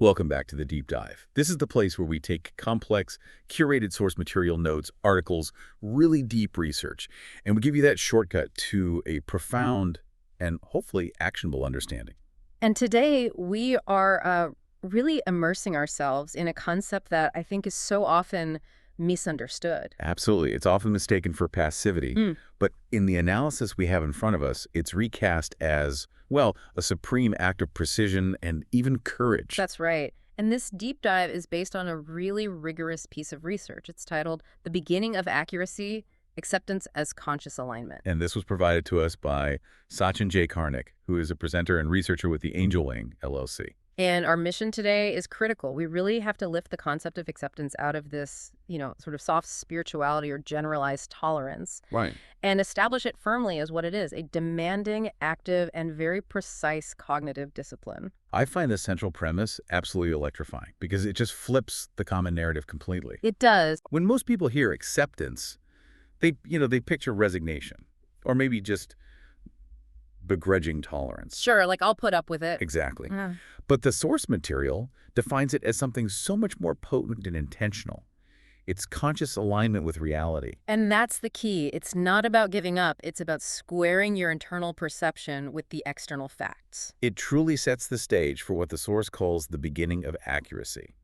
Welcome back to the Deep Dive. This is the place where we take complex, curated source material notes, articles, really deep research, and we give you that shortcut to a profound and hopefully actionable understanding. And today we are really immersing ourselves in a concept that I think is so often misunderstood. Absolutely. It's often mistaken for passivity, Mm, but in the analysis we have in front of us, it's recast as, well, a supreme act of precision and even courage. that's right. And this deep dive is based on a really rigorous piece of research. It's titled The Beginning of Accuracy, Acceptance as Conscious Alignment. And this was provided to us by SACHIN KARNIK, who is a presenter and researcher with the Angel Wing, LLC. And our mission today is critical. We really have to lift the concept of acceptance out of this, sort of soft spirituality or generalized tolerance Right. and establish it firmly as what it is, a demanding, active, and very precise cognitive discipline. I find this central premise absolutely electrifying because it just flips the common narrative completely. It does. When most people hear acceptance, they picture resignation or maybe just begrudging tolerance. Sure, like I'll put up with it. Exactly. Yeah. But the source material defines it as something so much more potent and intentional. It's conscious alignment with reality. And that's the key. It's not about giving up. It's about squaring your internal perception with the external facts. It truly sets the stage for what the source calls the beginning of accuracy.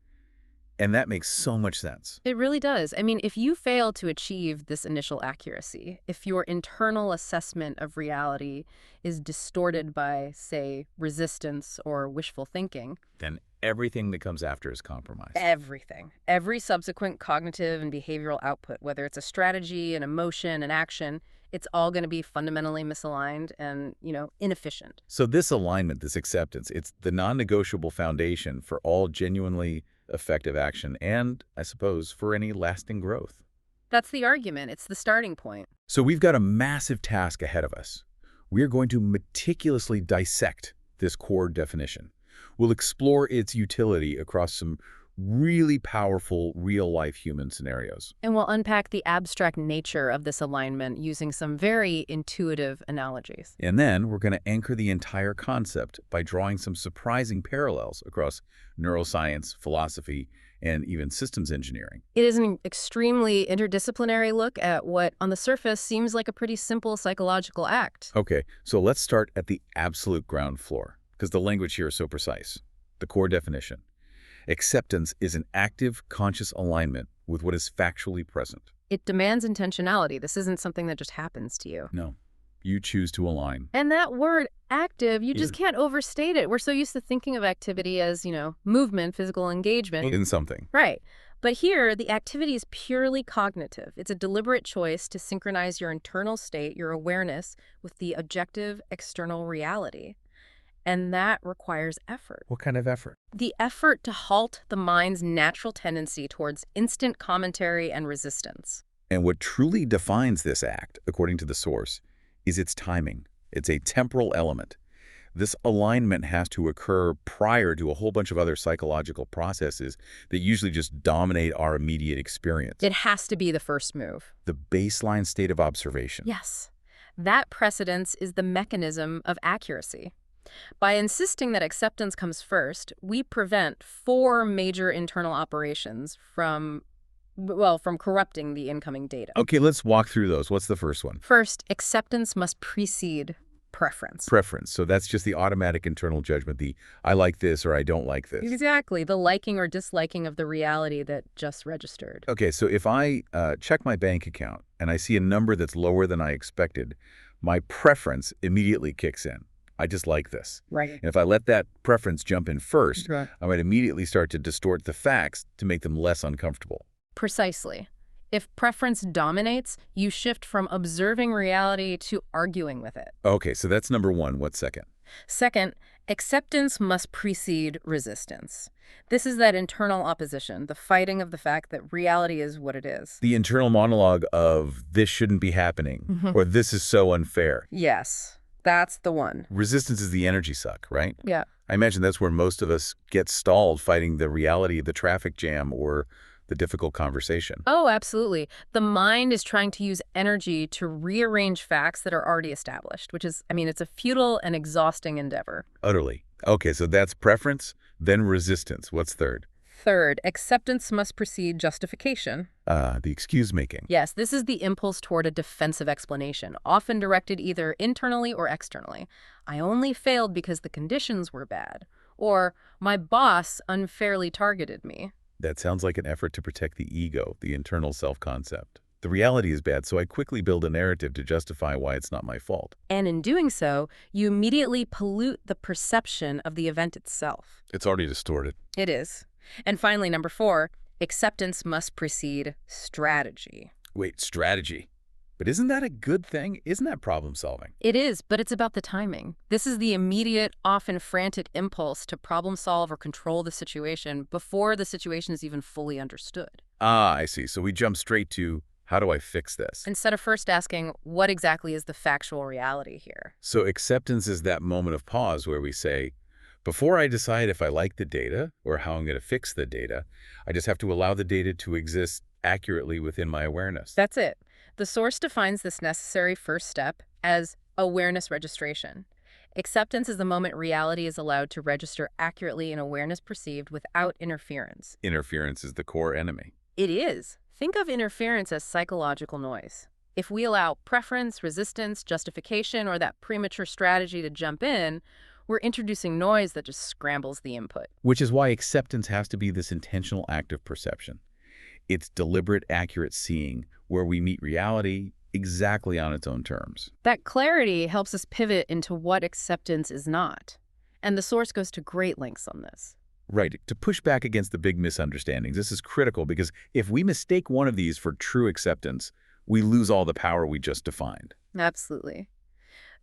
And that makes so much sense. It really does. I mean, if you fail to achieve this initial accuracy, if your internal assessment of reality is distorted by, say, resistance or wishful thinking, Then everything that comes after is compromised. everything, every subsequent cognitive and behavioral output, whether it's a strategy, an emotion, an action, it's all going to be fundamentally misaligned and, inefficient. So this alignment, this acceptance, it's the non-negotiable foundation for all genuinely effective action and, I suppose, for any lasting growth. That's the argument. It's the starting point. So we've got a massive task ahead of us. We're going to meticulously dissect this core definition. We'll explore its utility across some really powerful real-life human scenarios. And we'll unpack the abstract nature of this alignment using some very intuitive analogies. And then we're going to anchor the entire concept by drawing some surprising parallels across neuroscience, philosophy, and even systems engineering. It is an extremely interdisciplinary look at what, on the surface, seems like a pretty simple psychological act. Okay, so let's start at the absolute ground floor, because the language here is so precise. The core definition. Acceptance is an active, conscious alignment with what is factually present. It demands intentionality. This isn't something that just happens to you. No, you choose to align. And that word, active, you just can't overstate it. We're so used to thinking of activity as, movement, physical engagement. In something. Right. But here, the activity is purely cognitive. It's a deliberate choice to synchronize your internal state, your awareness, with the objective external reality. And that requires effort. What kind of effort? The effort to halt the mind's natural tendency towards instant commentary and resistance. And what truly defines this act, according to the source, is its timing. It's a temporal element. This alignment has to occur prior to a whole bunch of other psychological processes that usually just dominate our immediate experience. It has to be the first move. The baseline state of observation. Yes. That precedence is the mechanism of accuracy. By insisting that acceptance comes first, we prevent 4 major internal operations from corrupting the incoming data. Okay, let's walk through those. What's the first one? First, acceptance must precede preference. Preference. So that's just the automatic internal judgment, the I like this or I don't like this. Exactly, the liking or disliking of the reality that just registered. Okay, so if I check my bank account and I see a number that's lower than I expected, my preference immediately kicks in. I just like this. Right. And if I let that preference jump in first, Right. I might immediately start to distort the facts to make them less uncomfortable. Precisely. If preference dominates, you shift from observing reality to arguing with it. Okay, so that's number one. What's second? Second, acceptance must precede resistance. This is that internal opposition, the fighting of the fact that reality is what it is. The internal monologue of this shouldn't be happening or this is so unfair. Yes, that's the one. Resistance is the energy suck, right? Yeah. I imagine that's where most of us get stalled fighting the reality of the traffic jam or the difficult conversation. Oh, absolutely. The mind is trying to use energy to rearrange facts that are already established, which is, it's a futile and exhausting endeavor. Utterly. Okay, so that's preference. Then resistance. What's third? Third, acceptance must precede justification. The excuse-making. Yes, this is the impulse toward a defensive explanation, often directed either internally or externally. I only failed because the conditions were bad. Or, my boss unfairly targeted me. That sounds like an effort to protect the ego, the internal self-concept. The reality is bad, so I quickly build a narrative to justify why it's not my fault. And in doing so, you immediately pollute the perception of the event itself. It's already distorted. It is. And finally, number 4, acceptance must precede strategy. Wait, strategy. But isn't that a good thing? Isn't that problem solving? It is, but it's about the timing. This is the immediate, often frantic impulse to problem solve or control the situation before the situation is even fully understood. Ah, I see. So we jump straight to, how do I fix this? Instead of first asking, what exactly is the factual reality here? So acceptance is that moment of pause where we say, before I decide if I like the data or how I'm going to fix the data, I just have to allow the data to exist accurately within my awareness. That's it. The source defines this necessary first step as awareness registration. Acceptance is the moment reality is allowed to register accurately in awareness perceived without interference. Interference is the core enemy. It is. Think of interference as psychological noise. If we allow preference, resistance, justification, or that premature strategy to jump in, we're introducing noise that just scrambles the input. Which is why acceptance has to be this intentional act of perception. It's deliberate, accurate seeing where we meet reality exactly on its own terms. That clarity helps us pivot into what acceptance is not. And the source goes to great lengths on this. Right, to push back against the big misunderstandings. This is critical because if we mistake one of these for true acceptance, we lose all the power we just defined. Absolutely.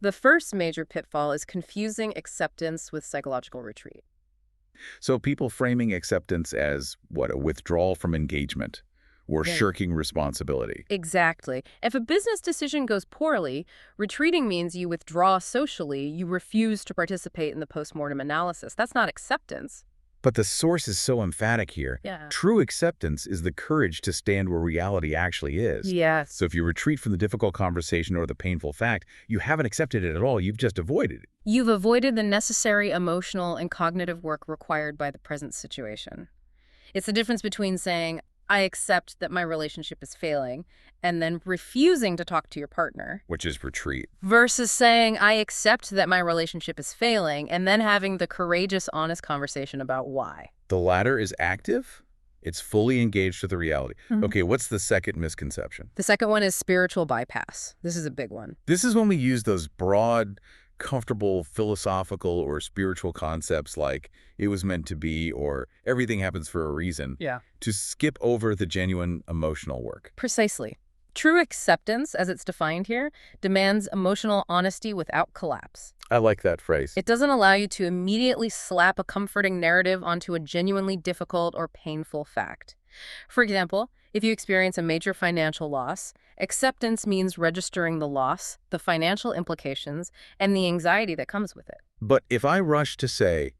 The first major pitfall is confusing acceptance with psychological retreat. So people framing acceptance as, what, a withdrawal from engagement or Right. shirking responsibility. Exactly. If a business decision goes poorly, retreating means you withdraw socially, you refuse to participate in the postmortem analysis. That's not acceptance. But the source is so emphatic here. Yeah. True acceptance is the courage to stand where reality actually is. Yes. So if you retreat from the difficult conversation or the painful fact, you haven't accepted it at all, you've just avoided it. You've avoided the necessary emotional and cognitive work required by the present situation. It's the difference between saying, I accept that my relationship is failing, and then refusing to talk to your partner, Which is retreat. versus saying, I accept that my relationship is failing, and then having the courageous, honest conversation about why. The latter is active. It's fully engaged with the reality. Mhm. Okay, what's the second misconception? The second one is spiritual bypass. This is a big one. This is when we use those broad, comfortable, philosophical or spiritual concepts like it was meant to be or everything happens for a reason Yeah. to skip over the genuine emotional work. Precisely. True acceptance, as it's defined here, demands emotional honesty without collapse. I like that phrase. It doesn't allow you to immediately slap a comforting narrative onto a genuinely difficult or painful fact. For example, if you experience a major financial loss, acceptance means registering the loss, the financial implications, and the anxiety that comes with it. But if I rush to say,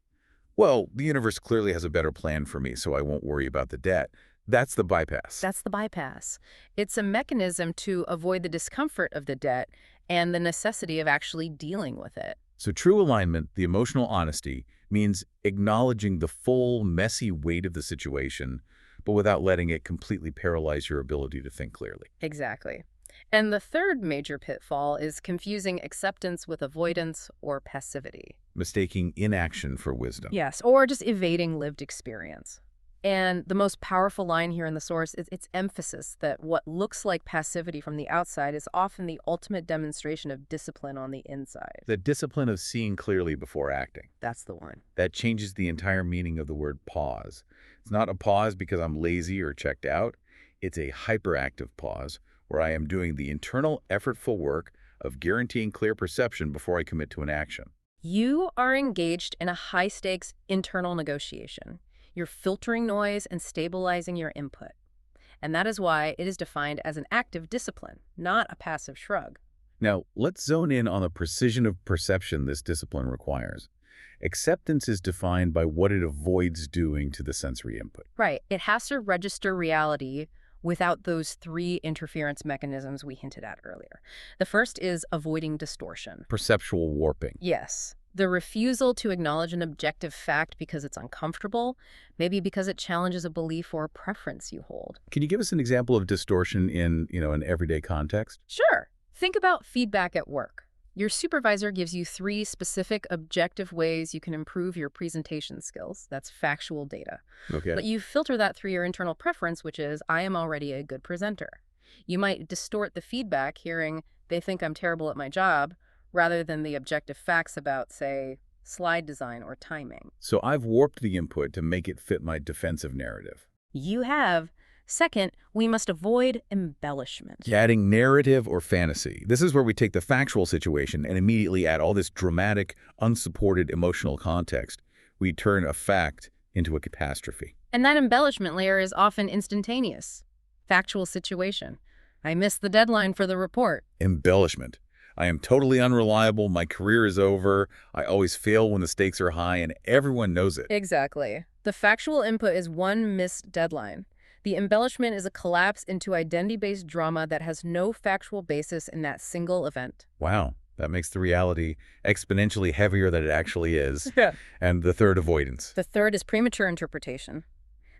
well, the universe clearly has a better plan for me, so I won't worry about the debt, that's the bypass. That's the bypass. It's a mechanism to avoid the discomfort of the debt and the necessity of actually dealing with it. So true alignment, the emotional honesty, means acknowledging the full, messy weight of the situation, but without letting it completely paralyze your ability to think clearly. Exactly. And the third major pitfall is confusing acceptance with avoidance or passivity. Mistaking inaction for wisdom. Yes, or just evading lived experience. And the most powerful line here in the source is its emphasis that what looks like passivity from the outside is often the ultimate demonstration of discipline on the inside. The discipline of seeing clearly before acting. That's the one. That changes the entire meaning of the word pause. It's not a pause because I'm lazy or checked out. It's a hyperactive pause where I am doing the internal, effortful work of guaranteeing clear perception before I commit to an action. You are engaged in a high-stakes internal negotiation. You're filtering noise and stabilizing your input. And that is why it is defined as an active discipline, not a passive shrug. Now, let's zone in on the precision of perception this discipline requires. Acceptance is defined by what it avoids doing to the sensory input. Right. It has to register reality without those 3 interference mechanisms we hinted at earlier. The first is avoiding distortion. Perceptual warping. Yes. The refusal to acknowledge an objective fact because it's uncomfortable, maybe because it challenges a belief or a preference you hold. Can you give us an example of distortion in, an everyday context? Sure. Think about feedback at work. Your supervisor gives you 3 specific objective ways you can improve your presentation skills. That's factual data. Okay. But you filter that through your internal preference, which is, I am already a good presenter. You might distort the feedback hearing, they think I'm terrible at my job, rather than the objective facts about, say, slide design or timing. So I've warped the input to make it fit my defensive narrative. You have. Second, we must avoid embellishment. Adding narrative or fantasy. This is where we take the factual situation and immediately add all this dramatic, unsupported emotional context. We turn a fact into a catastrophe. And that embellishment layer is often instantaneous. Factual situation. I missed the deadline for the report. Embellishment. I am totally unreliable, my career is over, I always fail when the stakes are high, and everyone knows it. Exactly. The factual input is one missed deadline. The embellishment is a collapse into identity-based drama that has no factual basis in that single event. Wow, that makes the reality exponentially heavier than it actually is. Yeah. And the third, avoidance. The third is premature interpretation.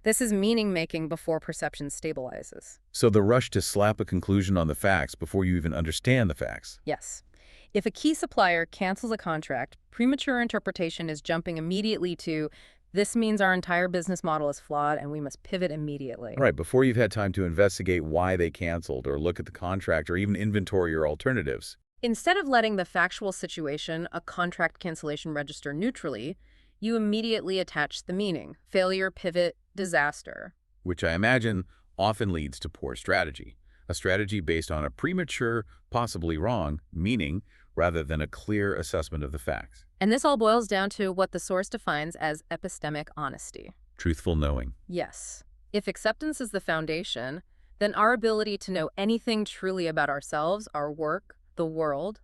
This is meaning-making before perception stabilizes. So the rush to slap a conclusion on the facts before you even understand the facts. Yes. If a key supplier cancels a contract, premature interpretation is jumping immediately to, this means our entire business model is flawed and we must pivot immediately. Right, before you've had time to investigate why they canceled or look at the contract or even inventory your alternatives. Instead of letting the factual situation, a contract cancellation, register neutrally, you immediately attach the meaning: failure, pivot, disaster. Which I imagine often leads to poor strategy. A strategy based on a premature, possibly wrong, meaning rather than a clear assessment of the facts. And this all boils down to what the source defines as epistemic honesty. Truthful knowing. Yes. If acceptance is the foundation, then our ability to know anything truly about ourselves, our work, the world,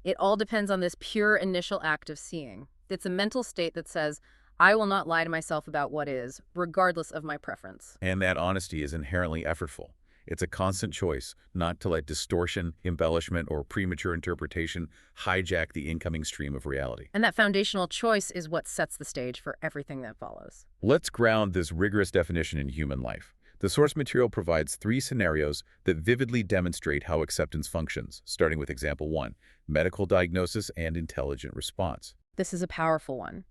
it all depends on this pure initial act of seeing. It's a mental state that says, I will not lie to myself about what is, regardless of my preference. And that honesty is inherently effortful. It's a constant choice not to let distortion, embellishment, or premature interpretation hijack the incoming stream of reality. And that foundational choice is what sets the stage for everything that follows. Let's ground this rigorous definition in human life. The source material provides 3 scenarios that vividly demonstrate how acceptance functions, starting with example 1, medical diagnosis and intelligent response. This is a powerful one.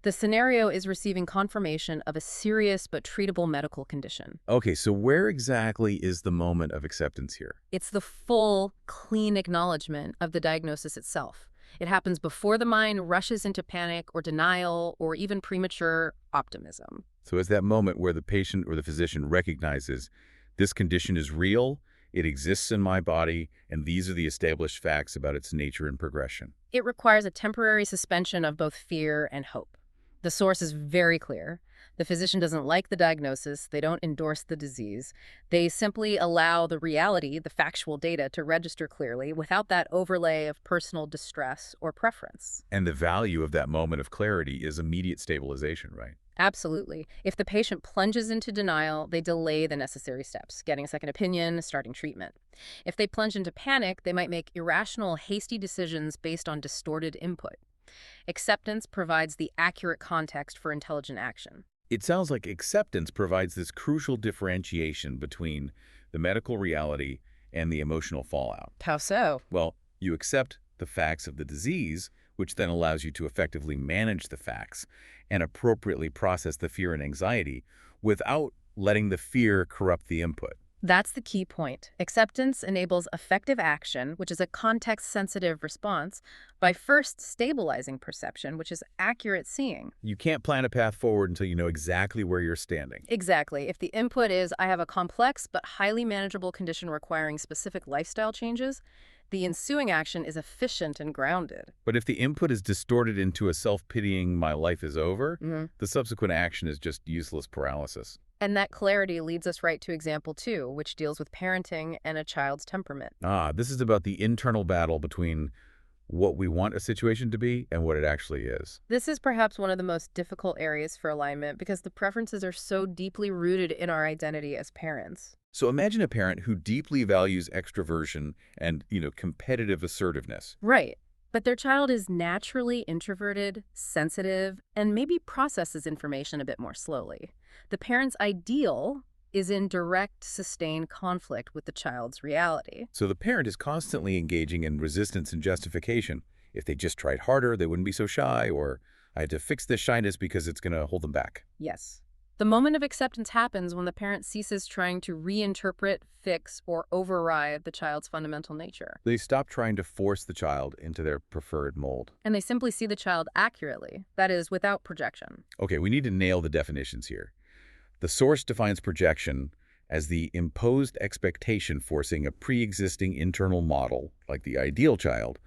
The scenario is receiving confirmation of a serious but treatable medical condition. Okay, so where exactly is the moment of acceptance here? It's the full, clean acknowledgement of the diagnosis itself. It happens before the mind rushes into panic or denial or even premature optimism. So it's that moment where the patient or the physician recognizes this condition is real, it exists in my body, and these are the established facts about its nature and progression. It requires a temporary suspension of both fear and hope. The source is very clear. The physician doesn't like the diagnosis. They don't endorse the disease. They simply allow the reality, the factual data, to register clearly without that overlay of personal distress or preference. And the value of that moment of clarity is immediate stabilization, right? Absolutely. If the patient plunges into denial, they delay the necessary steps, getting a second opinion, starting treatment. If they plunge into panic, they might make irrational, hasty decisions based on distorted input. Acceptance provides the accurate context for intelligent action. It sounds like acceptance provides this crucial differentiation between the medical reality and the emotional fallout. How so? Well, you accept the facts of the disease, which then allows you to effectively manage the facts and appropriately process the fear and anxiety without letting the fear corrupt the input. That's the key point. Acceptance enables effective action, which is a context-sensitive response, by first stabilizing perception, which is accurate seeing. You can't plan a path forward until you know exactly where you're standing. Exactly. If the input is, I have a complex but highly manageable condition requiring specific lifestyle changes, the ensuing action is efficient and grounded. But if the input is distorted into a self-pitying, my life is over, the subsequent action is just useless paralysis. And that clarity leads us right to example 2, which deals with parenting and a child's temperament. This is about the internal battle between what we want a situation to be and what it actually is. This is perhaps one of the most difficult areas for alignment because the preferences are so deeply rooted in our identity as parents. So imagine a parent who deeply values extroversion and, competitive assertiveness. Right. But their child is naturally introverted, sensitive, and maybe processes information a bit more slowly. The parent's ideal is in direct, sustained conflict with the child's reality. So the parent is constantly engaging in resistance and justification. If they just tried harder, they wouldn't be so shy, or I had to fix this shyness because it's going to hold them back. Yes. The moment of acceptance happens when the parent ceases trying to reinterpret, fix, or override the child's fundamental nature. They stop trying to force the child into their preferred mold. And they simply see the child accurately, that is, without projection. Okay, we need to nail the definitions here. The source defines projection as the imposed expectation forcing a pre-existing internal model, like the ideal child,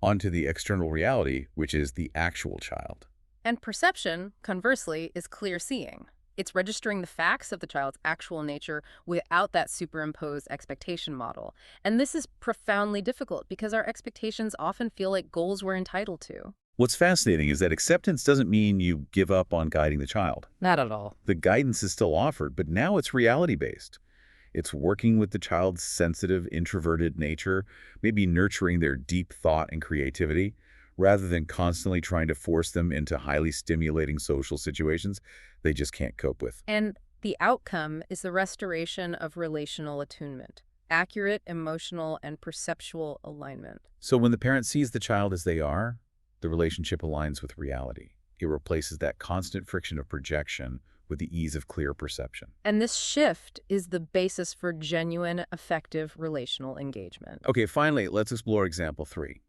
onto the external reality, which is the actual child. And perception, conversely, is clear seeing. It's registering the facts of the child's actual nature without that superimposed expectation model. And this is profoundly difficult because our expectations often feel like goals we're entitled to. What's fascinating is that acceptance doesn't mean you give up on guiding the child. Not at all. The guidance is still offered, but now it's reality-based. It's working with the child's sensitive, introverted nature, maybe nurturing their deep thought and creativity, rather than constantly trying to force them into highly stimulating social situations they just can't cope with. And the outcome is the restoration of relational attunement, accurate emotional and perceptual alignment. So when the parent sees the child as they are, the relationship aligns with reality. It replaces that constant friction of projection with the ease of clear perception. And this shift is the basis for genuine, effective relational engagement. Okay, finally, let's explore example 3.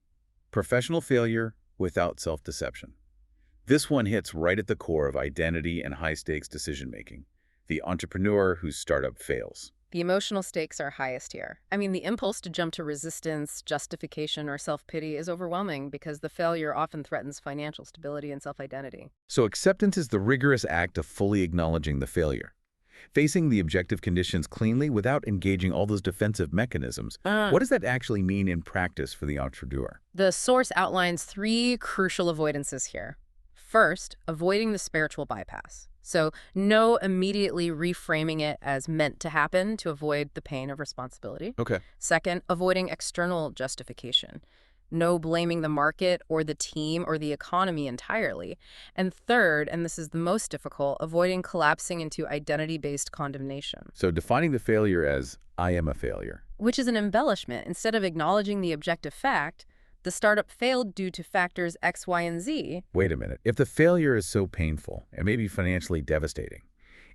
Professional failure without self-deception. This one hits right at the core of identity and high-stakes decision-making. The entrepreneur whose startup fails. The emotional stakes are highest here. I mean, the impulse to jump to resistance, justification, or self-pity is overwhelming because the failure often threatens financial stability and self-identity. So acceptance is the rigorous act of fully acknowledging the failure. Facing the objective conditions cleanly without engaging all those defensive mechanisms. What does that actually mean in practice for the entrepreneur? The source outlines 3 crucial avoidances here. First, avoiding the spiritual bypass. So no immediately reframing it as meant to happen to avoid the pain of responsibility. Okay. Second, avoiding external justification. No blaming the market or the team or the economy entirely. And third, and this is the most difficult, avoiding collapsing into identity-based condemnation. So defining the failure as, I am a failure. Which is an embellishment. Instead of acknowledging the objective fact, the startup failed due to factors X, Y, and Z. Wait a minute. If the failure is so painful and maybe financially devastating,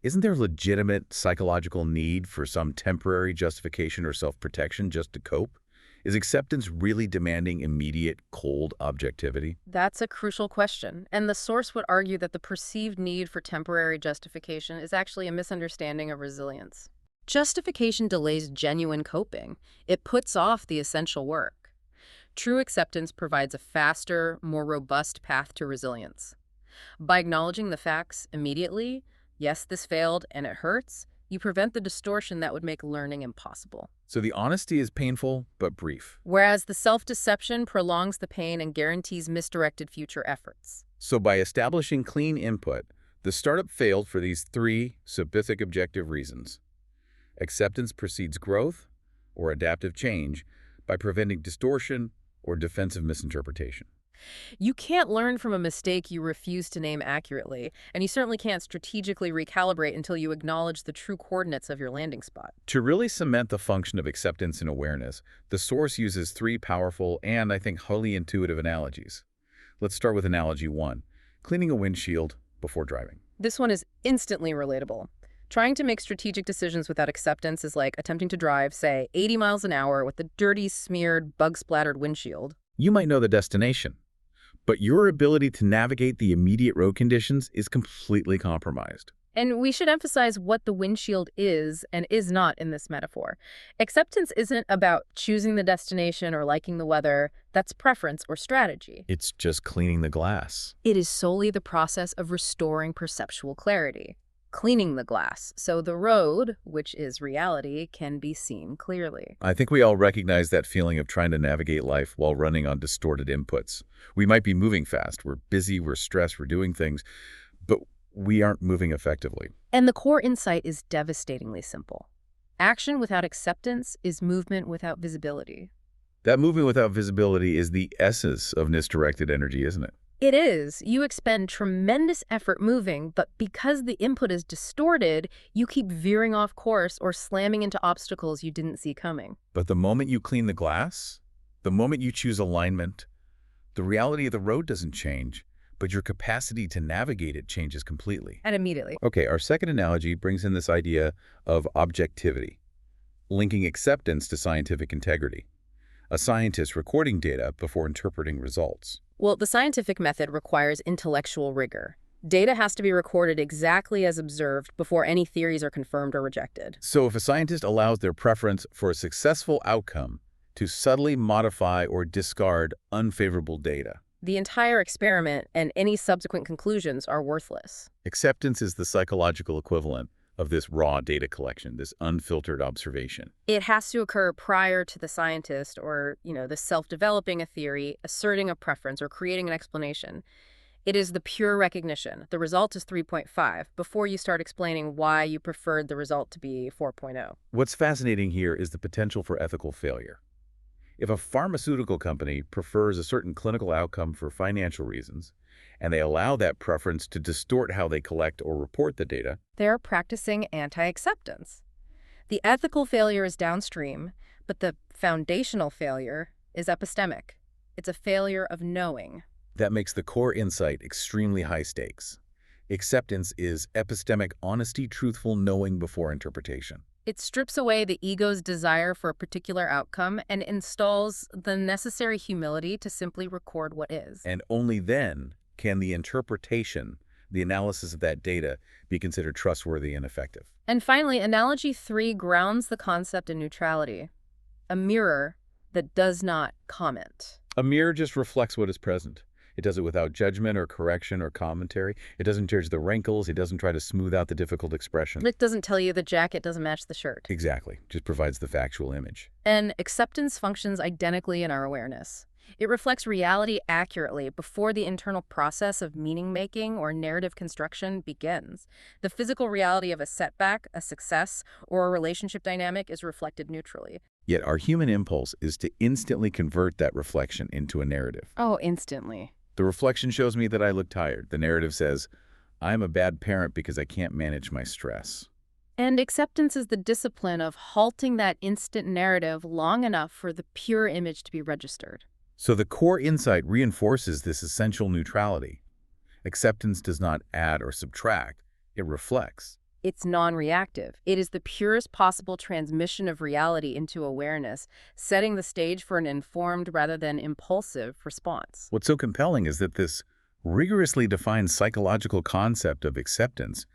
isn't there legitimate psychological need for some temporary justification or self-protection just to cope? Is acceptance really demanding immediate, cold objectivity? That's a crucial question, and the source would argue that the perceived need for temporary justification is actually a misunderstanding of resilience. Justification delays genuine coping. It puts off the essential work. True acceptance provides a faster, more robust path to resilience. By acknowledging the facts immediately, yes, this failed and it hurts, you prevent the distortion that would make learning impossible. So the honesty is painful but brief. Whereas the self-deception prolongs the pain and guarantees misdirected future efforts. So by establishing clean input, the startup failed for these 3 specific objective reasons. Acceptance precedes growth or adaptive change by preventing distortion or defensive misinterpretation. You can't learn from a mistake you refuse to name accurately, and you certainly can't strategically recalibrate until you acknowledge the true coordinates of your landing spot. To really cement the function of acceptance and awareness, the source uses 3 powerful and, I think, highly intuitive analogies. Let's start with analogy 1, cleaning a windshield before driving. This one is instantly relatable. Trying to make strategic decisions without acceptance is like attempting to drive, say, 80 miles an hour with a dirty, smeared, bug-splattered windshield. You might know the destination, but your ability to navigate the immediate road conditions is completely compromised. And we should emphasize what the windshield is and is not in this metaphor. Acceptance isn't about choosing the destination or liking the weather. That's preference or strategy. It's just cleaning the glass. It is solely the process of restoring perceptual clarity, cleaning the glass, so the road, which is reality, can be seen clearly. I think we all recognize that feeling of trying to navigate life while running on distorted inputs. We might be moving fast, we're busy, we're stressed, we're doing things, but we aren't moving effectively. And the core insight is devastatingly simple. Action without acceptance is movement without visibility. That movement without visibility is the essence of misdirected energy, isn't it? It is. You expend tremendous effort moving, but because the input is distorted, you keep veering off course or slamming into obstacles you didn't see coming. But the moment you clean the glass, the moment you choose alignment, the reality of the road doesn't change, but your capacity to navigate it changes completely. And immediately. Okay, our second analogy brings in this idea of objectivity, linking acceptance to scientific integrity. A scientist recording data before interpreting results. Well, the scientific method requires intellectual rigor. Data has to be recorded exactly as observed before any theories are confirmed or rejected. So if a scientist allows their preference for a successful outcome to subtly modify or discard unfavorable data, The entire experiment and any subsequent conclusions are worthless. acceptance is the psychological equivalent of this raw data collection, this unfiltered observation. It has to occur prior to the scientist or, the self-developing a theory, asserting a preference, or creating an explanation. It is the pure recognition. The result is 3.5 before you start explaining why you preferred the result to be 4.0. What's fascinating here is the potential for ethical failure. If a pharmaceutical company prefers a certain clinical outcome for financial reasons, and they allow that preference to distort how they collect or report the data, They're practicing anti-acceptance. The ethical failure is downstream, but the foundational failure is epistemic. It's a failure of knowing. that makes the core insight extremely high stakes. Acceptance is epistemic honesty, truthful knowing before interpretation. It strips away the ego's desire for a particular outcome and installs the necessary humility to simply record what is. And only then can the interpretation, the analysis of that data, be considered trustworthy and effective. And finally, analogy 3 grounds the concept in neutrality. A mirror that does not comment. A mirror just reflects what is present. It does it without judgment or correction or commentary. It doesn't judge the wrinkles. It doesn't try to smooth out the difficult expression. It doesn't tell you the jacket doesn't match the shirt. Exactly. Just provides the factual image. And acceptance functions identically in our awareness. It reflects reality accurately before the internal process of meaning-making or narrative construction begins. The physical reality of a setback, a success, or a relationship dynamic is reflected neutrally. Yet our human impulse is to instantly convert that reflection into a narrative. Oh, instantly. The reflection shows me that I look tired. The narrative says, I'm a bad parent because I can't manage my stress. And acceptance is the discipline of halting that instant narrative long enough for the pure image to be registered. So the core insight reinforces this essential neutrality. Acceptance does not add or subtract. It reflects. It's non-reactive. It is the purest possible transmission of reality into awareness, setting the stage for an informed rather than impulsive response. What's so compelling is that this rigorously defined psychological concept of acceptance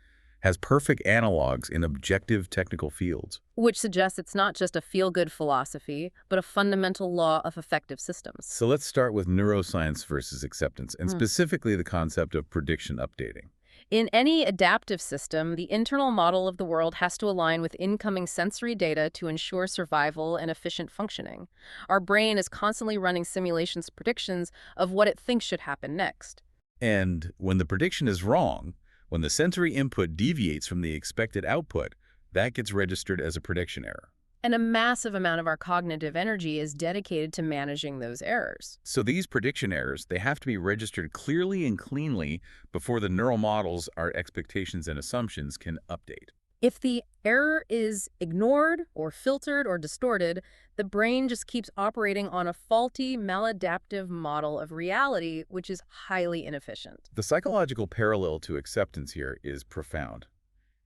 has perfect analogs in objective technical fields. Which suggests it's not just a feel-good philosophy, but a fundamental law of effective systems. So let's start with neuroscience versus acceptance, and specifically the concept of prediction updating. In any adaptive system, the internal model of the world has to align with incoming sensory data to ensure survival and efficient functioning. Our brain is constantly running simulations predictions of what it thinks should happen next. And when the prediction is wrong, when the sensory input deviates from the expected output, that gets registered as a prediction error. And a massive amount of our cognitive energy is dedicated to managing those errors. So these prediction errors, they have to be registered clearly and cleanly before the neural models, our expectations and assumptions, can update. If the error is ignored or filtered or distorted, the brain just keeps operating on a faulty, maladaptive model of reality, which is highly inefficient. The psychological parallel to acceptance here is profound.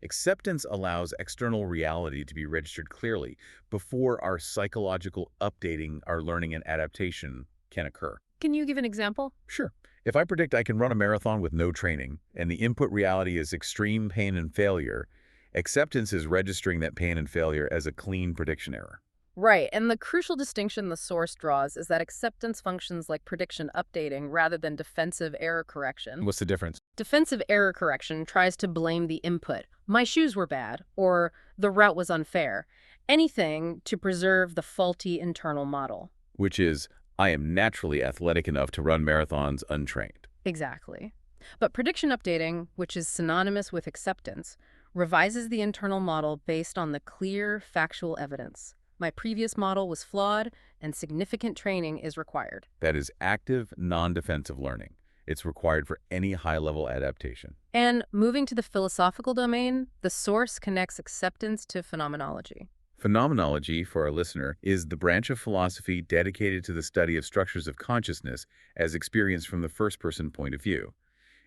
Acceptance allows external reality to be registered clearly before our psychological updating, our learning and adaptation can occur. Can you give an example? Sure. If I predict I can run a marathon with no training, and the input reality is extreme pain and failure, acceptance is registering that pain and failure as a clean prediction error. Right, and the crucial distinction the source draws is that acceptance functions like prediction updating rather than defensive error correction. What's the difference? Defensive error correction tries to blame the input. My shoes were bad, or the route was unfair. Anything to preserve the faulty internal model. Which is, I am naturally athletic enough to run marathons untrained. Exactly. But prediction updating, which is synonymous with acceptance, revises the internal model based on the clear, factual evidence. My previous model was flawed, and significant training is required. That is active, non-defensive learning. It's required for any high-level adaptation. And moving to the philosophical domain, the source connects acceptance to phenomenology. Phenomenology, for our listener, is the branch of philosophy dedicated to the study of structures of consciousness as experienced from the first-person point of view.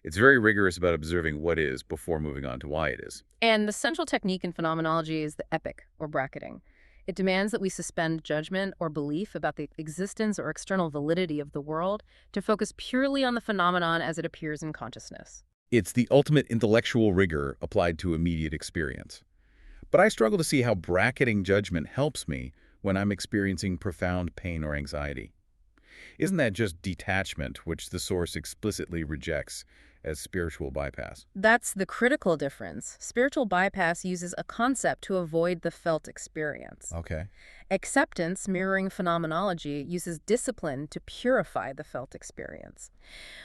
It's very rigorous about observing what is before moving on to why it is. And the central technique in phenomenology is the epic, or bracketing. It demands that we suspend judgment or belief about the existence or external validity of the world to focus purely on the phenomenon as it appears in consciousness. It's the ultimate intellectual rigor applied to immediate experience. But I struggle to see how bracketing judgment helps me when I'm experiencing profound pain or anxiety. Isn't that just detachment, which the Source explicitly rejects as spiritual bypass? That's the critical difference. Spiritual bypass uses a concept to avoid the felt experience. Okay. Acceptance, mirroring phenomenology, uses discipline to purify the felt experience.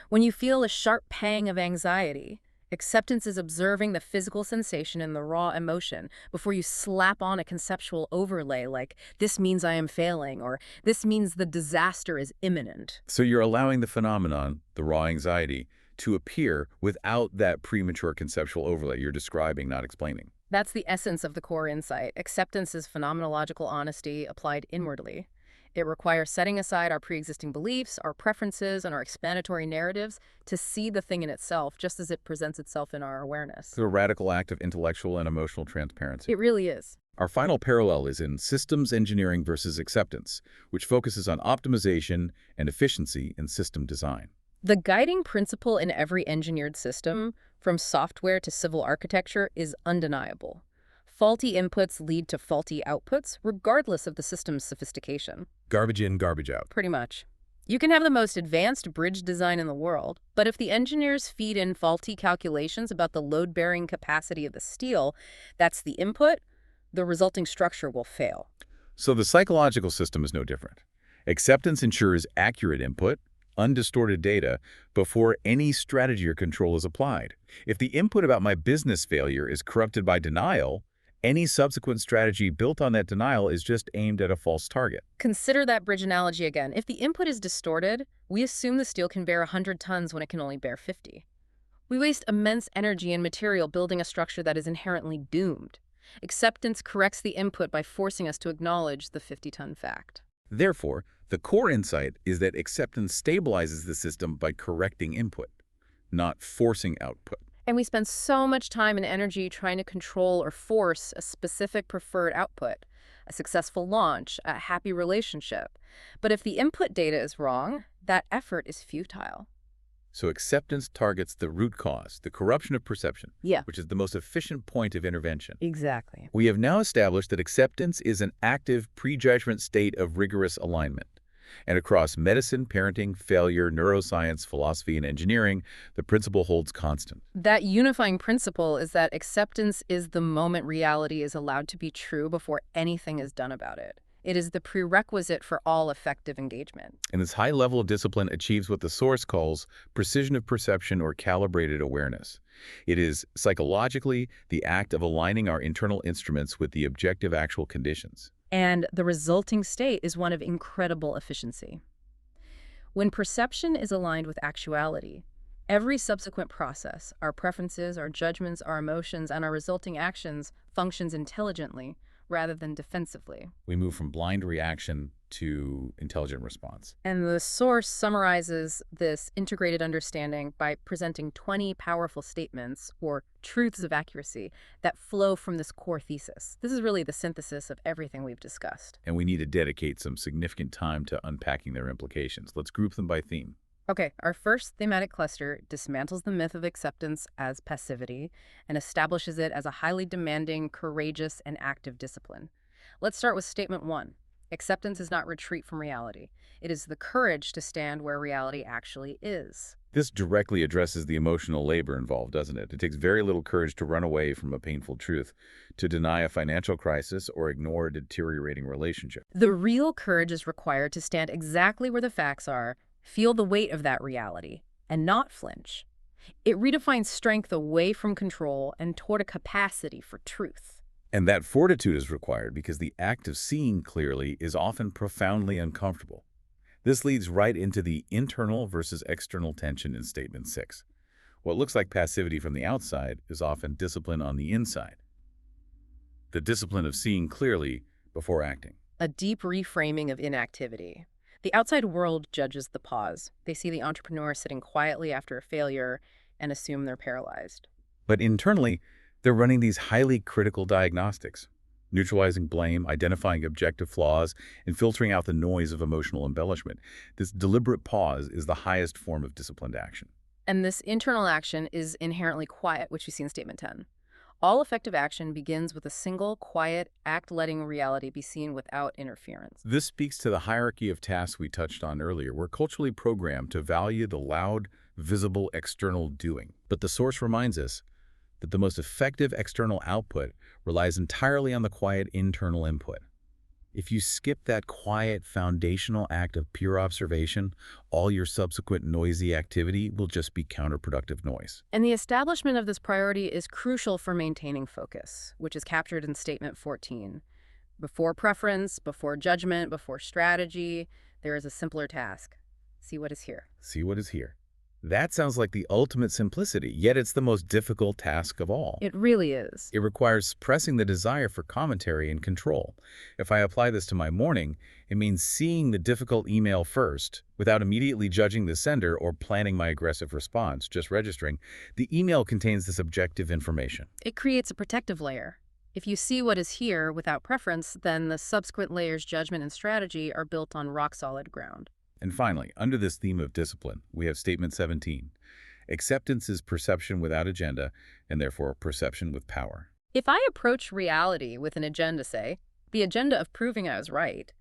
When you feel a sharp pang of anxiety, acceptance is observing the physical sensation and the raw emotion before you slap on a conceptual overlay like, this means I am failing, or this means the disaster is imminent. So you're allowing the phenomenon, the raw anxiety, to appear without that premature conceptual overlay you're describing, not explaining. That's the essence of the core insight. Acceptance is phenomenological honesty applied inwardly. It requires setting aside our pre-existing beliefs, our preferences, and our explanatory narratives to see the thing in itself just as it presents itself in our awareness. It's a radical act of intellectual and emotional transparency. It really is. Our final parallel is in systems engineering versus acceptance, which focuses on optimization and efficiency in system design. The guiding principle in every engineered system, from software to civil architecture, is undeniable. Faulty inputs lead to faulty outputs, regardless of the system's sophistication. Garbage in, garbage out. Pretty much. You can have the most advanced bridge design in the world, but if the engineers feed in faulty calculations about the load-bearing capacity of the steel, that's the input, the resulting structure will fail. So the psychological system is no different. Acceptance ensures accurate input, undistorted data, before any strategy or control is applied. If the input about my business failure is corrupted by denial, any subsequent strategy built on that denial is just aimed at a false target. Consider that bridge analogy again. If the input is distorted, we assume the steel can bear 100 tons when it can only bear 50. We waste immense energy and material building a structure that is inherently doomed. Acceptance corrects the input by forcing us to acknowledge the 50-ton fact. Therefore, the core insight is that acceptance stabilizes the system by correcting input, not forcing output. And we spend so much time and energy trying to control or force a specific preferred output, a successful launch, a happy relationship. But if the input data is wrong, that effort is futile. So acceptance targets the root cause, the corruption of perception, Yeah, which is the most efficient point of intervention. exactly. We have now established that acceptance is an active, pre-judgment state of rigorous alignment. And across medicine, parenting, failure, neuroscience, philosophy, and engineering, the principle holds constant. That unifying principle is that acceptance is the moment reality is allowed to be true before anything is done about it. It is the prerequisite for all effective engagement. And this high level of discipline achieves what the Source calls precision of perception or calibrated awareness. It is, psychologically, the act of aligning our internal instruments with the objective actual conditions. And the resulting state is one of incredible efficiency. When perception is aligned with actuality, every subsequent process, our preferences, our judgments, our emotions, and our resulting actions functions intelligently rather than defensively. We move from blind reaction to intelligent response. And the Source summarizes this integrated understanding by presenting 20 powerful statements, or truths of accuracy, that flow from this core thesis. This is really the synthesis of everything we've discussed. And we need to dedicate some significant time to unpacking their implications. Let's group them by theme. Okay, our first thematic cluster dismantles the myth of acceptance as passivity and establishes it as a highly demanding, courageous, and active discipline. Let's start with statement 1. Acceptance is not retreat from reality. It is the courage to stand where reality actually is. This directly addresses the emotional labor involved, doesn't it? It takes very little courage to run away from a painful truth, to deny a financial crisis, or ignore a deteriorating relationship. The real courage is required to stand exactly where the facts are, feel the weight of that reality, and not flinch. It redefines strength away from control and toward a capacity for truth. And that fortitude is required because the act of seeing clearly is often profoundly uncomfortable. This leads right into the internal versus external tension in Statement 6. What looks like passivity from the outside is often discipline on the inside. The discipline of seeing clearly before acting. A deep reframing of inactivity. The outside world judges the pause. They see the entrepreneur sitting quietly after a failure and assume they're paralyzed. But internally, they're running these highly critical diagnostics, neutralizing blame, identifying objective flaws, and filtering out the noise of emotional embellishment. This deliberate pause is the highest form of disciplined action. And this internal action is inherently quiet, which we see in Statement 10. All effective action begins with a single, quiet act letting reality be seen without interference. This speaks to the hierarchy of tasks we touched on earlier. We're culturally programmed to value the loud, visible external doing. But the source reminds us that the most effective external output relies entirely on the quiet internal input. If you skip that quiet, foundational act of pure observation, all your subsequent noisy activity will just be counterproductive noise. And the establishment of this priority is crucial for maintaining focus, which is captured in Statement 14. Before preference, before judgment, before strategy, there is a simpler task. See what is here. See what is here. That sounds like the ultimate simplicity, yet it's the most difficult task of all. It really is. It requires suppressing the desire for commentary and control. If I apply this to my morning, it means seeing the difficult email first, without immediately judging the sender or planning my aggressive response, just registering. The email contains this objective information. It creates a protective layer. If you see what is here without preference, then the subsequent layers, judgment and strategy, are built on rock-solid ground. And finally, under this theme of discipline, we have Statement 17. Acceptance is perception without agenda, and therefore perception with power. If I approach reality with an agenda, say, the agenda of proving I was right,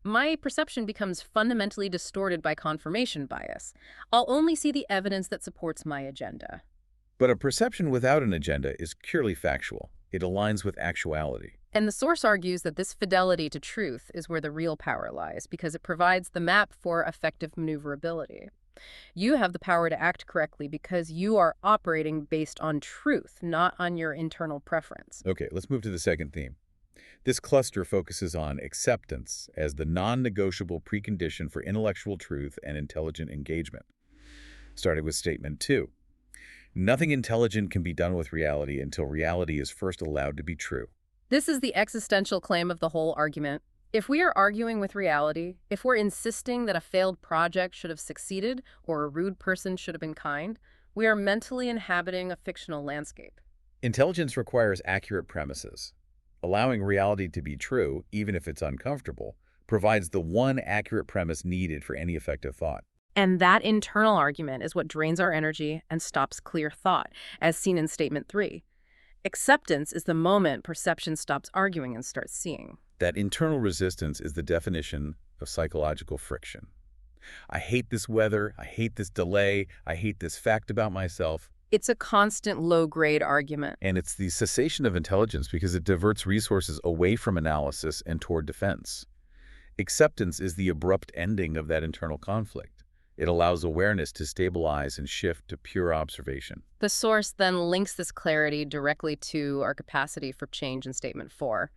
my perception becomes fundamentally distorted by confirmation bias. I'll only see the evidence that supports my agenda. But a perception without an agenda is purely factual. It aligns with actuality. And the source argues that this fidelity to truth is where the real power lies, because it provides the map for effective maneuverability. You have the power to act correctly because you are operating based on truth, not on your internal preference. Okay, let's move to the second theme. This cluster focuses on acceptance as the non-negotiable precondition for intellectual truth and intelligent engagement. Starting with Statement 2. Nothing intelligent can be done with reality until reality is first allowed to be true. This is the existential claim of the whole argument. If we are arguing with reality, if we're insisting that a failed project should have succeeded or a rude person should have been kind, we are mentally inhabiting a fictional landscape. Intelligence requires accurate premises. Allowing reality to be true, even if it's uncomfortable, provides the one accurate premise needed for any effective thought. And that internal argument is what drains our energy and stops clear thought, as seen in Statement 3. Acceptance is the moment perception stops arguing and starts seeing. That internal resistance is the definition of psychological friction. I hate this weather, I hate this delay, I hate this fact about myself. It's a constant low-grade argument. And it's the cessation of intelligence because it diverts resources away from analysis and toward defense. Acceptance is the abrupt ending of that internal conflict. It allows awareness to stabilize and shift to pure observation. The source then links this clarity directly to our capacity for change in Statement 4.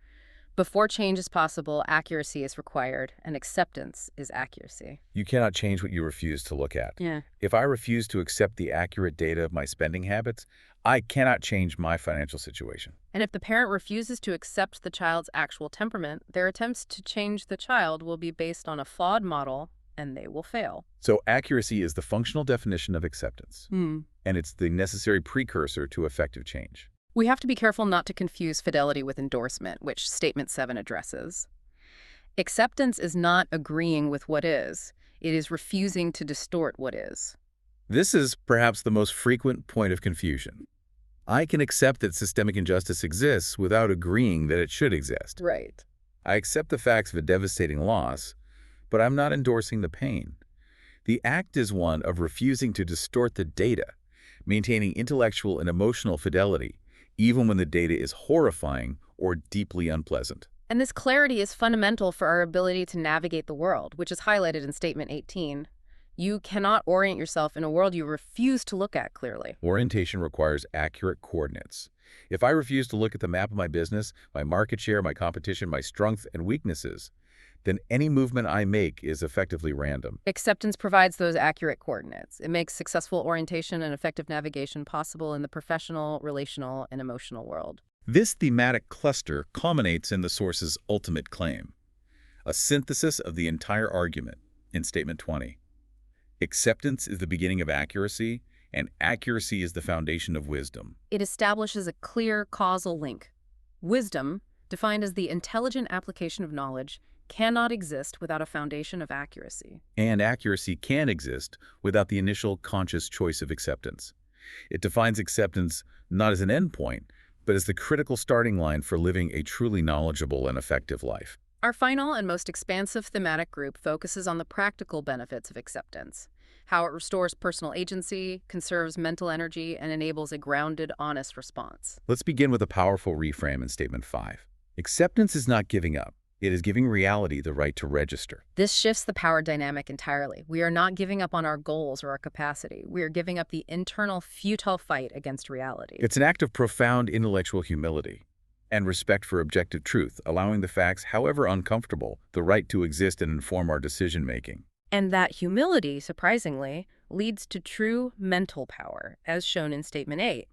Before change is possible, accuracy is required, and acceptance is accuracy. You cannot change what you refuse to look at. Yeah. If I refuse to accept the accurate data of my spending habits, I cannot change my financial situation. And if the parent refuses to accept the child's actual temperament, their attempts to change the child will be based on a flawed model, and they will fail. So accuracy is the functional definition of acceptance, and it's the necessary precursor to effective change. We have to be careful not to confuse fidelity with endorsement, which Statement 7 addresses. Acceptance is not agreeing with what is. It is refusing to distort what is. This is perhaps the most frequent point of confusion. I can accept that systemic injustice exists without agreeing that it should exist. Right. I accept the facts of a devastating loss, but I'm not endorsing the pain. The act is one of refusing to distort the data, maintaining intellectual and emotional fidelity, even when the data is horrifying or deeply unpleasant. And this clarity is fundamental for our ability to navigate the world, which is highlighted in Statement 18. You cannot orient yourself in a world you refuse to look at clearly. Orientation requires accurate coordinates. If I refuse to look at the map of my business, my market share, my competition, my strengths and weaknesses, then any movement I make is effectively random. Acceptance provides those accurate coordinates. It makes successful orientation and effective navigation possible in the professional, relational, and emotional world. This thematic cluster culminates in the source's ultimate claim, a synthesis of the entire argument in Statement 20. Acceptance is the beginning of accuracy, and accuracy is the foundation of wisdom. It establishes a clear causal link. Wisdom, defined as the intelligent application of knowledge, cannot exist without a foundation of accuracy. And accuracy can exist without the initial conscious choice of acceptance. It defines acceptance not as an endpoint, but as the critical starting line for living a truly knowledgeable and effective life. Our final and most expansive thematic group focuses on the practical benefits of acceptance, how it restores personal agency, conserves mental energy, and enables a grounded, honest response. Let's begin with a powerful reframe in Statement 5. Acceptance is not giving up. It is giving reality the right to register. This shifts the power dynamic entirely. We are not giving up on our goals or our capacity. We are giving up the internal, futile fight against reality. It's an act of profound intellectual humility and respect for objective truth, allowing the facts, however uncomfortable, the right to exist and inform our decision-making. And that humility, surprisingly, leads to true mental power, as shown in Statement 8.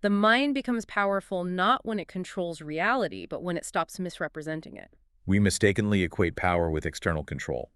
The mind becomes powerful not when it controls reality, but when it stops misrepresenting it. We mistakenly equate power with external control.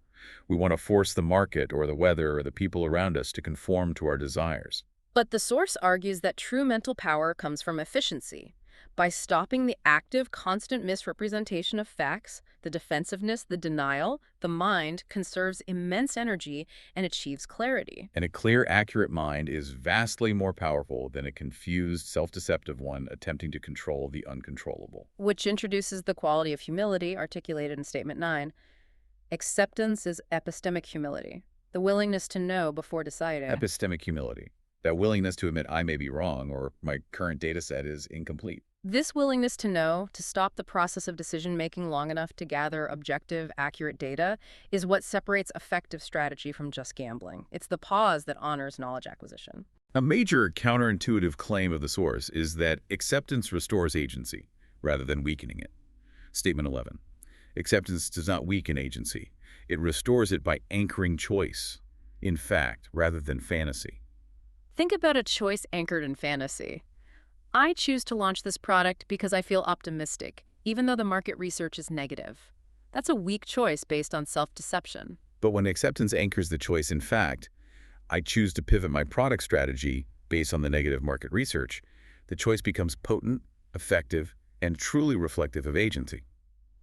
We want to force the market or the weather or the people around us to conform to our desires. But the source argues that true mental power comes from efficiency. By stopping the active, constant misrepresentation of facts, the defensiveness, the denial, the mind conserves immense energy and achieves clarity. And a clear, accurate mind is vastly more powerful than a confused, self-deceptive one attempting to control the uncontrollable. Which introduces the quality of humility articulated in Statement 9. Acceptance is epistemic humility, the willingness to know before deciding. Epistemic humility, that willingness to admit I may be wrong or my current data set is incomplete. This willingness to know, to stop the process of decision-making long enough to gather objective, accurate data, is what separates effective strategy from just gambling. It's the pause that honors knowledge acquisition. A major counterintuitive claim of the source is that acceptance restores agency, rather than weakening it. Statement 11. Acceptance does not weaken agency. It restores it by anchoring choice in fact, rather than fantasy. Think about a choice anchored in fantasy. I choose to launch this product because I feel optimistic, even though the market research is negative. That's a weak choice based on self-deception. But when acceptance anchors the choice in fact, I choose to pivot my product strategy based on the negative market research, the choice becomes potent, effective, and truly reflective of agency.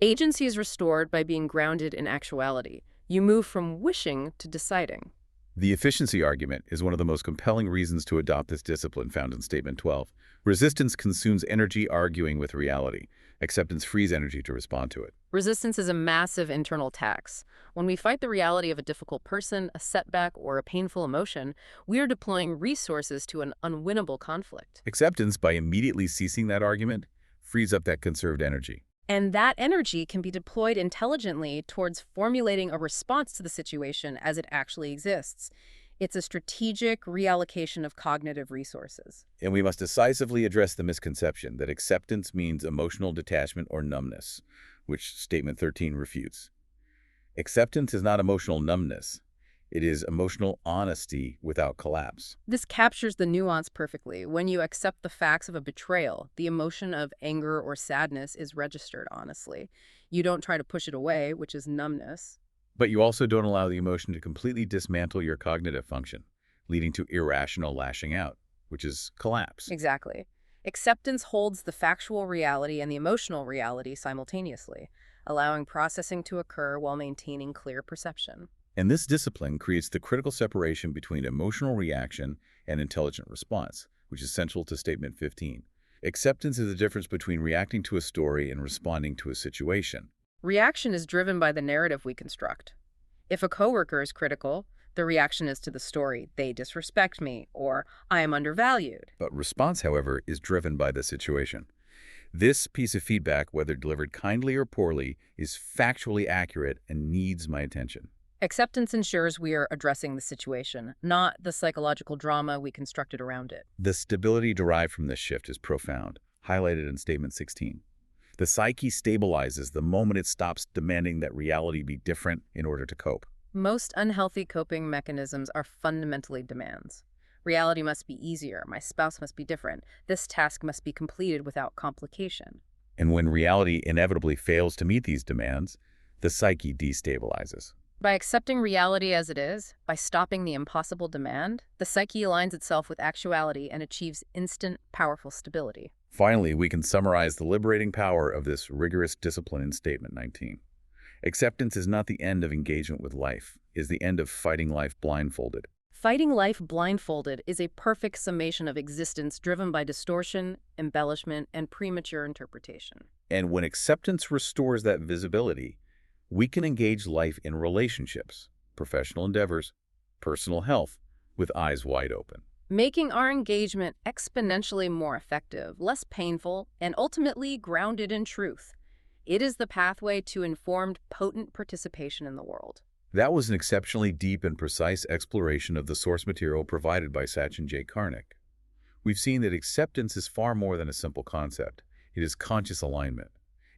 Agency is restored by being grounded in actuality. You move from wishing to deciding. The efficiency argument is one of the most compelling reasons to adopt this discipline found in Statement 12. Resistance consumes energy arguing with reality. Acceptance frees energy to respond to it. Resistance is a massive internal tax. When we fight the reality of a difficult person, a setback, or a painful emotion, we are deploying resources to an unwinnable conflict. Acceptance, by immediately ceasing that argument, frees up that conserved energy. And that energy can be deployed intelligently towards formulating a response to the situation as it actually exists. It's a strategic reallocation of cognitive resources. And we must decisively address the misconception that acceptance means emotional detachment or numbness, which Statement 13 refutes. Acceptance is not emotional numbness. It is emotional honesty without collapse. This captures the nuance perfectly. When you accept the facts of a betrayal, the emotion of anger or sadness is registered honestly. You don't try to push it away, which is numbness. But you also don't allow the emotion to completely dismantle your cognitive function, leading to irrational lashing out, which is collapse. Exactly. Acceptance holds the factual reality and the emotional reality simultaneously, allowing processing to occur while maintaining clear perception. And this discipline creates the critical separation between emotional reaction and intelligent response, which is central to Statement 15. Acceptance is the difference between reacting to a story and responding to a situation. Reaction is driven by the narrative we construct. If a coworker is critical, the reaction is to the story, "They disrespect me," or "I am undervalued." But response, however, is driven by the situation. This piece of feedback, whether delivered kindly or poorly, is factually accurate and needs my attention. Acceptance ensures we are addressing the situation, not the psychological drama we constructed around it. The stability derived from this shift is profound, highlighted in Statement 16. The psyche stabilizes the moment it stops demanding that reality be different in order to cope. Most unhealthy coping mechanisms are fundamentally demands. Reality must be easier, my spouse must be different, this task must be completed without complication. And when reality inevitably fails to meet these demands, the psyche destabilizes. By accepting reality as it is, by stopping the impossible demand, the psyche aligns itself with actuality and achieves instant, powerful stability. Finally, we can summarize the liberating power of this rigorous discipline in Statement 19. Acceptance is not the end of engagement with life, it is the end of fighting life blindfolded. Fighting life blindfolded is a perfect summation of existence driven by distortion, embellishment, and premature interpretation. And when acceptance restores that visibility, we can engage life in relationships, professional endeavors, personal health, with eyes wide open. Making our engagement exponentially more effective, less painful, and ultimately grounded in truth. It is the pathway to informed, potent participation in the world. That was an exceptionally deep and precise exploration of the source material provided by SACHIN J. KARNIK. We've seen that acceptance is far more than a simple concept. It is conscious alignment.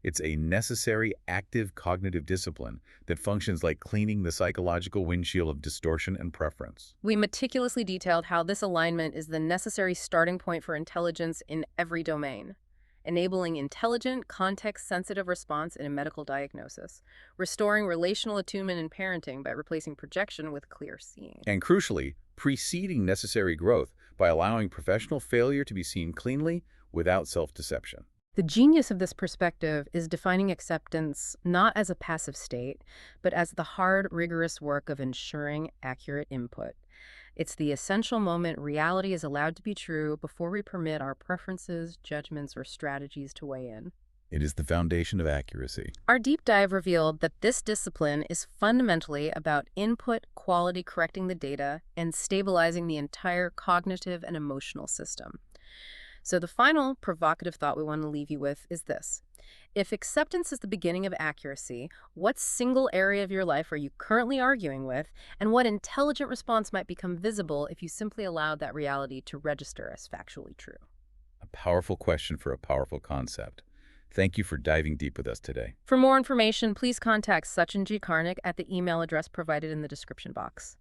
It's a necessary, active cognitive discipline that functions like cleaning the psychological windshield of distortion and preference. We meticulously detailed how this alignment is the necessary starting point for intelligence in every domain, enabling intelligent, context-sensitive response in a medical diagnosis, restoring relational attunement in parenting by replacing projection with clear seeing. And crucially, preceding necessary growth by allowing professional failure to be seen cleanly without self-deception. The genius of this perspective is defining acceptance not as a passive state, but as the hard, rigorous work of ensuring accurate input. It's the essential moment reality is allowed to be true before we permit our preferences, judgments, or strategies to weigh in. It is the foundation of accuracy. Our deep dive revealed that this discipline is fundamentally about input quality correcting the data and stabilizing the entire cognitive and emotional system. So the final provocative thought we want to leave you with is this. If acceptance is the beginning of accuracy, what single area of your life are you currently arguing with, and what intelligent response might become visible if you simply allowed that reality to register as factually true? A powerful question for a powerful concept. Thank you for diving deep with us today. For more information, please contact SACHIN G. KARNIK at the email address provided in the description box.